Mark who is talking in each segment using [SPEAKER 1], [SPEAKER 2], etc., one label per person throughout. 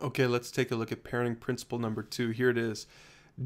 [SPEAKER 1] Okay, let's take a look at parenting principle number 2. Here it is.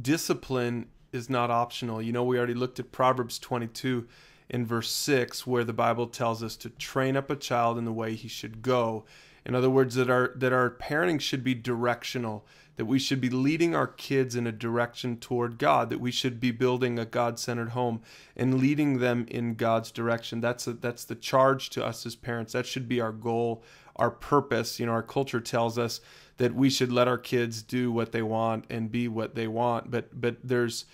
[SPEAKER 1] Discipline is not optional. You know, we already looked at Proverbs 22 in verse 6, where the Bible tells us to train up a child in the way he should go. In other words, that our parenting should be directional, that we should be leading our kids in a direction toward God, that we should be building a God-centered home and leading them in God's direction. That's the charge to us as parents. That should be our goal, our purpose. You know, our culture tells us that we should let our kids do what they want and be what they want, but there's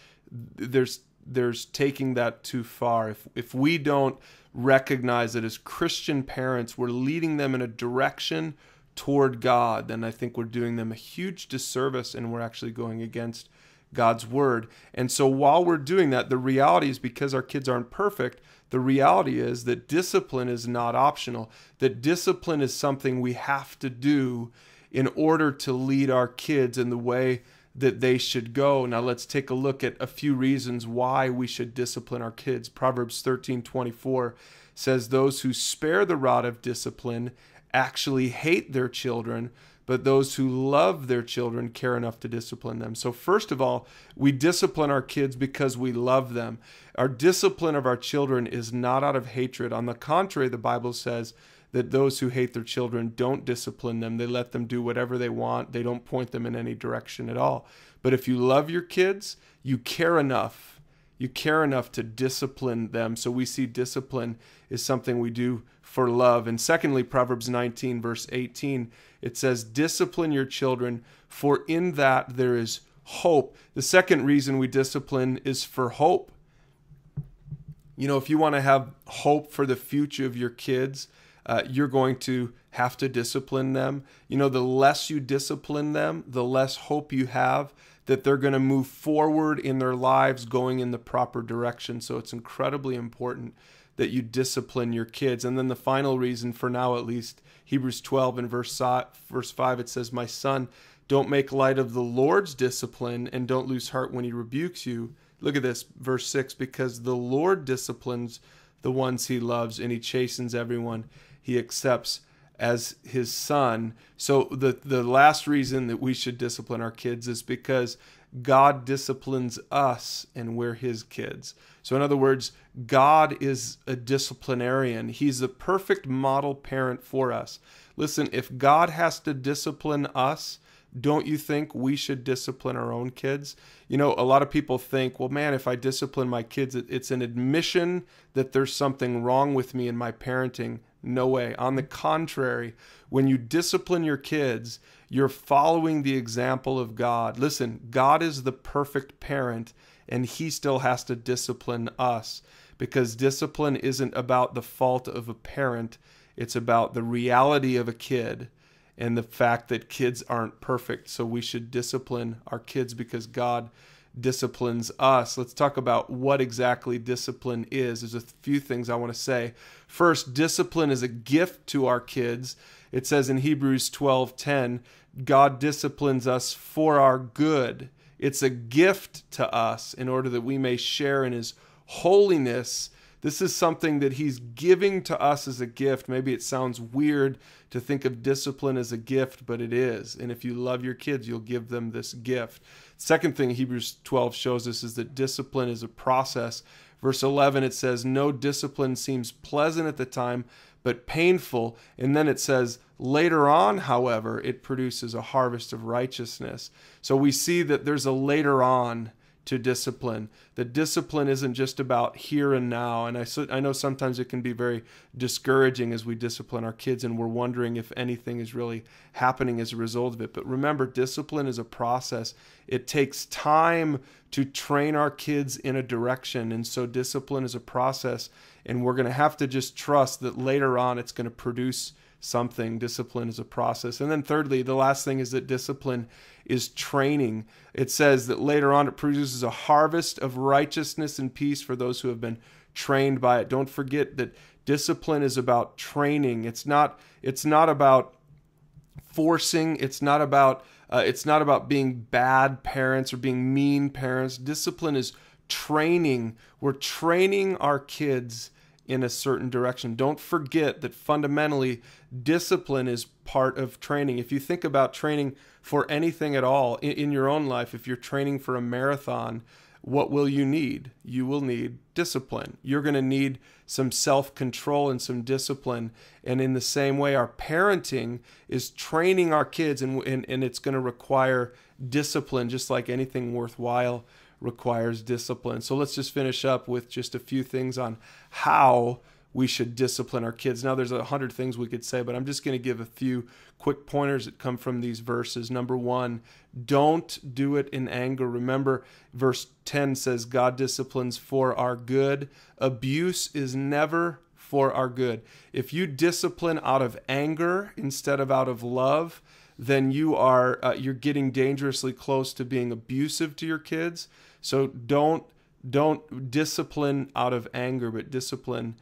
[SPEAKER 1] taking that too far. If we don't recognize that as Christian parents we're leading them in a direction toward God, then I think we're doing them a huge disservice, and we're actually going against God's word. And so while we're doing that, the reality is, because our kids aren't perfect, the reality is that discipline is not optional, that discipline is something we have to do in order to lead our kids in the way that they should go. Now let's take a look at a few reasons why we should discipline our kids. Proverbs 13:24 says, "Those who spare the rod of discipline actually hate their children, but those who love their children care enough to discipline them." So first of all, we discipline our kids because we love them. Our discipline of our children is not out of hatred. On the contrary, the Bible says that those who hate their children don't discipline them. They let them do whatever they want. They don't point them in any direction at all. But if you love your kids, you care enough. You care enough to discipline them. So we see discipline is something we do for love. And secondly, Proverbs 19, verse 18, it says, "Discipline your children, for in that there is hope." The second reason we discipline is for hope. You know, if you want to have hope for the future of your kids, you're going to have to discipline them. You know, the less you discipline them, the less hope you have that they're going to move forward in their lives going in the proper direction. So it's incredibly important that you discipline your kids. And then the final reason, for now at least, Hebrews 12 and verse 5, it says, "My son, don't make light of the Lord's discipline, and don't lose heart when he rebukes you." Look at this, verse 6, "Because the Lord disciplines the ones he loves, and he chastens everyone he accepts as his son." So the last reason that we should discipline our kids is because God disciplines us and we're his kids. So in other words, God is a disciplinarian. He's the perfect model parent for us. Listen, if God has to discipline us, don't you think we should discipline our own kids? You know, a lot of people think, well, man, if I discipline my kids, it's an admission that there's something wrong with me in my parenting. No way. On the contrary, when you discipline your kids, you're following the example of God. Listen, God is the perfect parent, and he still has to discipline us, because discipline isn't about the fault of a parent. It's about the reality of a kid and the fact that kids aren't perfect. So we should discipline our kids because God disciplines us. Let's talk about what exactly discipline is. There's a few things I want to say. First, discipline is a gift to our kids. It says in Hebrews 12:10, God disciplines us for our good. It's a gift to us in order that we may share in his holiness. This is something that he's giving to us as a gift. Maybe it sounds weird to think of discipline as a gift, but it is. And if you love your kids, you'll give them this gift. Second thing Hebrews 12 shows us is that discipline is a process. Verse 11, it says, "No discipline seems pleasant at the time, but painful." And then it says, "Later on, however, it produces a harvest of righteousness." So we see that there's a later on to discipline. The discipline isn't just about here and now. And I know sometimes it can be very discouraging as we discipline our kids and we're wondering if anything is really happening as a result of it. But remember, discipline is a process. It takes time to train our kids in a direction. And so discipline is a process, and we're going to have to just trust that later on it's going to produce something. Discipline is a process. And then thirdly, the last thing is that discipline is training. It says that later on it produces a harvest of righteousness and peace for those who have been trained by it. Don't forget that discipline is about training. It's not about forcing. It's not about being bad parents or being mean parents. Discipline is training. We're training our kids in a certain direction. Don't forget that fundamentally, discipline is part of training. If you think about training for anything at all in your own life, if you're training for a marathon, what will you need? You will need discipline. You're going to need some self-control and some discipline. And in the same way, our parenting is training our kids, and it's going to require discipline, just like anything worthwhile requires discipline. So let's just finish up with just a few things on how we should discipline our kids. Now, there's 100 things we could say, but I'm just going to give a few quick pointers that come from these verses. Number one, don't do it in anger. Remember, verse 10 says, God disciplines for our good. Abuse is never for our good. If you discipline out of anger instead of out of love, then you're getting dangerously close to being abusive to your kids. So don't discipline out of anger, but discipline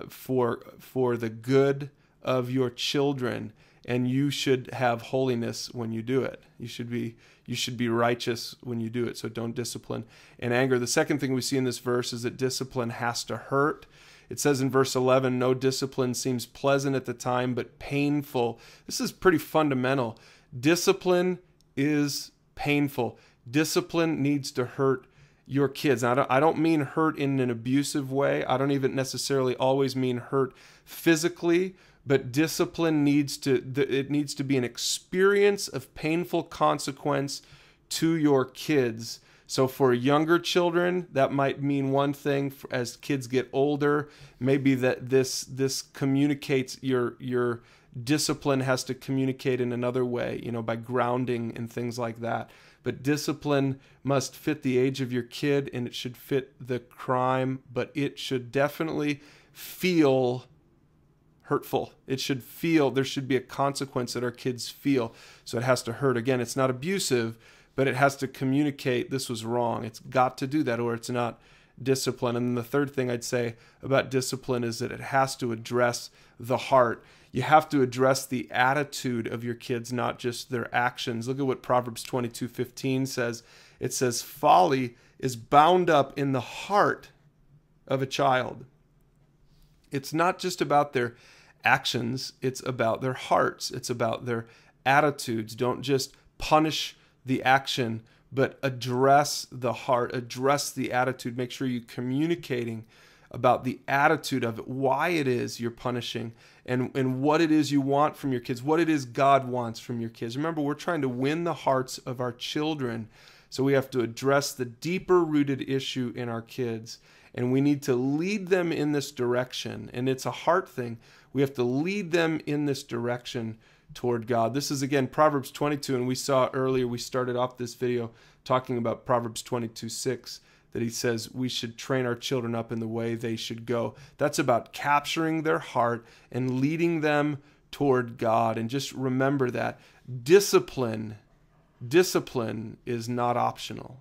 [SPEAKER 1] for the good of your children. And you should have holiness when you do it. You should be righteous when you do it. So don't discipline in anger. The second thing we see in this verse is that discipline has to hurt. It says in verse 11, no discipline seems pleasant at the time, but painful. This is pretty fundamental. Discipline is painful. Discipline needs to hurt your kids. Now, I don't mean hurt in an abusive way. I don't even necessarily always mean hurt physically, but discipline needs to be an experience of painful consequence to your kids. So for younger children, that might mean one thing. As kids get older, maybe that this communicates your discipline has to communicate in another way, by grounding and things like that. But discipline must fit the age of your kid, and it should fit the crime, but it should definitely feel hurtful. There should be a consequence that our kids feel. So it has to hurt. Again, it's not abusive, but it has to communicate this was wrong. It's got to do that, or it's not discipline. And then the third thing I'd say about discipline is that it has to address the heart. You have to address the attitude of your kids, not just their actions. Look at what Proverbs 22:15 says. It says, folly is bound up in the heart of a child. It's not just about their actions, it's about their hearts. It's about their attitudes. Don't just punish the action, but address the heart, address the attitude. Make sure you're communicating about the attitude of it, why it is you're punishing, and what it is you want from your kids, what it is God wants from your kids. Remember, we're trying to win the hearts of our children, so we have to address the deeper rooted issue in our kids, and we need to lead them in this direction. And it's a heart thing. We have to lead them in this direction toward God. This is, again, Proverbs 22, and we saw earlier, we started off this video talking about Proverbs 22:6, that he says we should train our children up in the way they should go. That's about capturing their heart and leading them toward God. And just remember that discipline is not optional.